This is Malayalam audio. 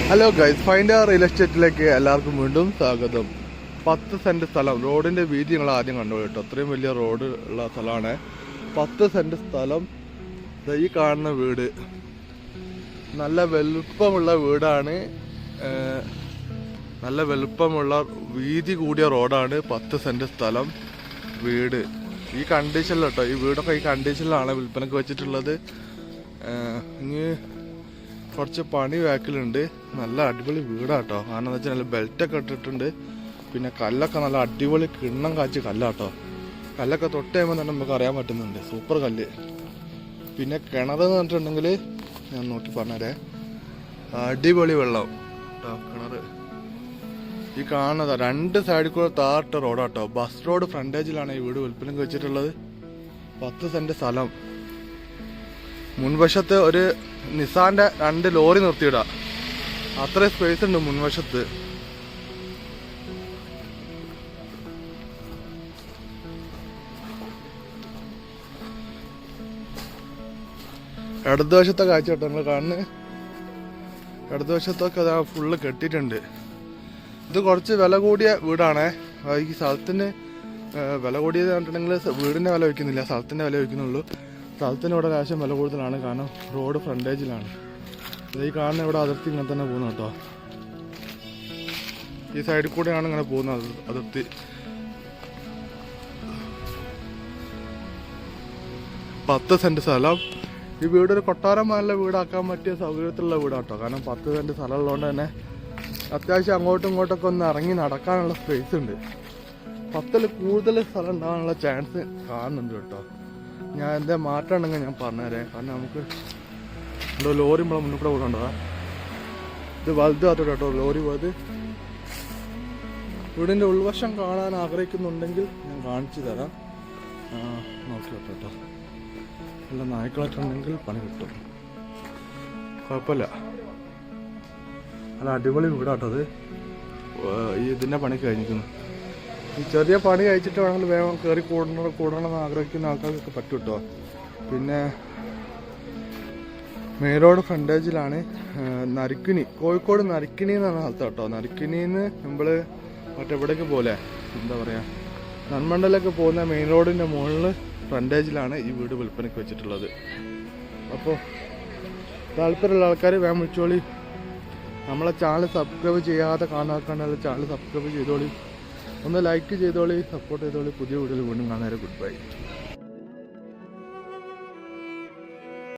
ഹലോ ഗൈസ്, ഫൈൻഡ് റിയൽ എസ്റ്റേറ്റിലേക്ക് എല്ലാവർക്കും വീണ്ടും സ്വാഗതം. 10 സെന്റ് സ്ഥലം, റോഡിന്റെ വീതി നിങ്ങൾ ആദ്യം കണ്ടു കേട്ടോ. അത്രയും വലിയ റോഡ് ഉള്ള സ്ഥലമാണ്. 10 സെന്റ് സ്ഥലം. ഈ കാണുന്ന വീട് നല്ല വലുപ്പമുള്ള വീടാണ്. നല്ല വലുപ്പമുള്ള വീതി കൂടിയ റോഡാണ്. 10 സെന്റ് സ്ഥലം, വീട് ഈ കണ്ടീഷനിൽ കേട്ടോ. ഈ വീടൊക്കെ ഈ കണ്ടീഷനിലാണ് വിൽപ്പനക്ക് വെച്ചിട്ടുള്ളത്. ഇനി കുറച്ച് പണി ബാക്കിലുണ്ട്. നല്ല അടിപൊളി വീടാട്ടോ. കാരണം എന്താ വെച്ചാൽ നല്ല ബെൽറ്റൊക്കെ ഇട്ടിട്ടുണ്ട്. പിന്നെ കല്ലൊക്കെ നല്ല അടിപൊളി കിണ്ണം കാച്ചി കല്ലാട്ടോ. കല്ലൊക്കെ തൊട്ട് കഴിയുമ്പോൾ തന്നെ നമുക്ക് അറിയാൻ പറ്റുന്നുണ്ട്. സൂപ്പർ കല്ല്. പിന്നെ കിണറെന്ന് പറഞ്ഞിട്ടുണ്ടെങ്കിൽ ഞാൻ നോക്കി പറഞ്ഞേ, അടിപൊളി വെള്ളം കേട്ടോ കിണർ. ഈ കാണുന്നത് 2 സൈഡിൽ കൂടെ താട്ട റോഡാട്ടോ. ബസ് റോഡ് ഫ്രണ്ടേജിലാണ് ഈ വീട് വിൽപ്പനക്ക് വെച്ചിട്ടുള്ളത്. 10 സെന്റ് സ്ഥലം. മുൻവശത്ത് ഒരു നിസാന്റെ 2 ലോറി നിർത്തിയിടാ. അത്രയും സ്പേസ് ഉണ്ട് മുൻവശത്ത്. ഇടതുവശത്തെ കാഴ്ച കേട്ടോ നിങ്ങൾ കാണുന്നത്. ഇടതുവശത്തൊക്കെ അതാ ഫുള്ള് കെട്ടിയിട്ടുണ്ട്. ഇത് കുറച്ച് വില കൂടിയ വീടാണേ. ഈ സ്ഥലത്തിന് വില കൂടിയത് കണ്ടിട്ടുണ്ടെങ്കിൽ വീടിന്റെ വില വയ്ക്കുന്നില്ല, സ്ഥലത്തിന്റെ വില വയ്ക്കുന്നുള്ളൂ. സ്ഥലത്തിന് ഇവിടെ കാശം വില കൂടുതലാണ്. കാരണം റോഡ് ഫ്രണ്ടേജിലാണ്. ഈ കാണുന്ന ഇവിടെ അതിർത്തി ഇങ്ങനെ തന്നെ പോകുന്നു കേട്ടോ. ഈ സൈഡിൽ കൂടെയാണ് ഇങ്ങനെ പോകുന്നത് അതിർത്തി. പത്ത് സെന്റ് സ്ഥലം. ഈ വീട് ഒരു കൊട്ടാരമാരുടെ വീടാക്കാൻ പറ്റിയ സൗകര്യത്തിലുള്ള വീടാട്ടോ. കാരണം 10 സെന്റ് സ്ഥലം ഉള്ളതുകൊണ്ട് തന്നെ അത്യാവശ്യം അങ്ങോട്ടും ഇങ്ങോട്ടൊക്കെ ഒന്ന് ഇറങ്ങി നടക്കാനുള്ള സ്പേസ് ഉണ്ട്. 10ൽ കൂടുതൽ സ്ഥലം ഉണ്ടാകാനുള്ള ചാൻസ് കാണുന്നുണ്ട് കേട്ടോ. ഞാൻ എന്താ മാറ്റം ഉണ്ടെങ്കിൽ ഞാൻ പറഞ്ഞുതരാം. കാരണം നമുക്ക് ഇവിടെ ലോറി നമ്മളെ മുന്നിൽ കൂടെ കൊണ്ടുപോകാം. ഇത് വലുതാട്ടോ കേട്ടോ ലോറി പോയത്. വീടിൻ്റെ ഉൾവശം കാണാൻ ആഗ്രഹിക്കുന്നുണ്ടെങ്കിൽ ഞാൻ കാണിച്ചു തരാം. നോക്കി കേട്ടോ. നല്ല നായ്ക്കളൊക്കെ ഉണ്ടെങ്കിൽ പണി കിട്ടും, കുഴപ്പമില്ല. നല്ല അടിപൊളി വീടാട്ടത്. ഈ ഇതിൻ്റെ പണി കഴിഞ്ഞിരിക്കുന്നു. ഈ ചെറിയ പണി കഴിച്ചിട്ട് വേണമെങ്കിൽ വേഗം കയറി കൂടണമെന്ന് ആഗ്രഹിക്കുന്ന ആൾക്കാർക്കൊക്കെ പറ്റും കേട്ടോ. പിന്നെ മെയിൻ റോഡ് ഫ്രണ്ടേജിലാണ്. നരിക്കുനി, കോഴിക്കോട് നരിക്കുനി എന്നാണ് സ്ഥലത്ത് കേട്ടോ. നരിക്കുനിന്ന് നമ്മൾ മറ്റെവിടേക്ക് പോലെ എന്താ പറയുക, നന്മണ്ടലൊക്കെ പോകുന്ന മെയിൻ റോഡിൻ്റെ മുകളിൽ ഫ്രണ്ടേജിലാണ് ഈ വീട് വിൽപ്പനയ്ക്ക് വെച്ചിട്ടുള്ളത്. അപ്പോൾ താല്പര്യമുള്ള ആൾക്കാർ വേഗം വിളിച്ചോളി. നമ്മളെ ചാനൽ സബ്സ്ക്രൈബ് ചെയ്യാതെ കാണാക്കാണ്ടല്ല, ചാനൽ സബ്സ്ക്രൈബ് ചെയ്തോളി, ഒന്ന് ലൈക്ക് ചെയ്തോളി, സപ്പോർട്ട് ചെയ്തോളി. പുതിയ വീഡിയോയിൽ വീണ്ടും കാണാൻ. Good bye.